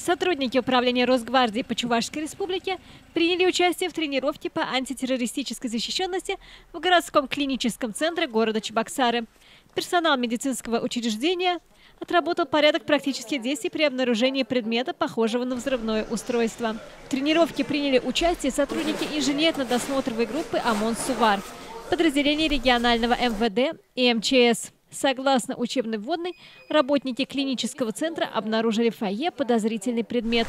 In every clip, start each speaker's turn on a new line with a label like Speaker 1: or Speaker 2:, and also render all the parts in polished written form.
Speaker 1: Сотрудники управления Росгвардии по Чувашской республике приняли участие в тренировке по антитеррористической защищенности в городском клиническом центре города Чебоксары. Персонал медицинского учреждения отработал порядок практических действий при обнаружении предмета, похожего на взрывное устройство. В тренировке приняли участие сотрудники инженерно-досмотровой группы ОМОН «Сувар», подразделений регионального МВД и МЧС. Согласно учебной вводной, работники клинического центра обнаружили в фойе подозрительный предмет.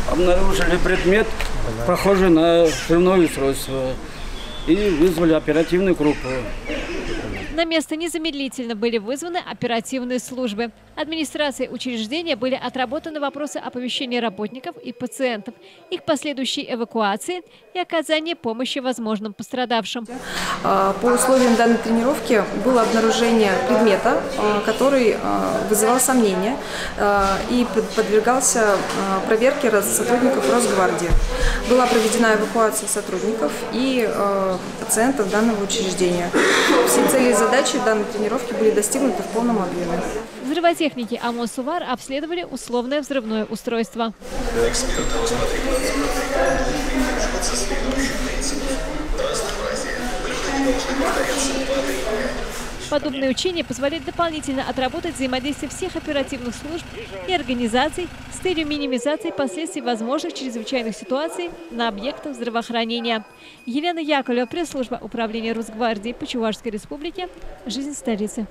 Speaker 2: Обнаружили предмет, похожий на взрывное устройство, и вызвали оперативную группу.
Speaker 1: На место незамедлительно были вызваны оперативные службы. Администрацией учреждения были отработаны вопросы оповещения работников и пациентов, их последующей эвакуации и оказания помощи возможным пострадавшим.
Speaker 3: По условиям данной тренировки было обнаружение предмета, который вызывал сомнения и подвергался проверке сотрудников Росгвардии. Была проведена эвакуация сотрудников и пациентов данного учреждения. Все цели и задачи данной тренировки были достигнуты в полном объеме.
Speaker 1: Взрывотехники ОМОН «Сувар» обследовали условное взрывное устройство. Подобные учения позволяют дополнительно отработать взаимодействие всех оперативных служб и организаций с целью минимизации последствий возможных чрезвычайных ситуаций на объектах здравоохранения. Елена Яковлева, пресс-служба управления Росгвардии по Чувашской республике. Жизнь столицы.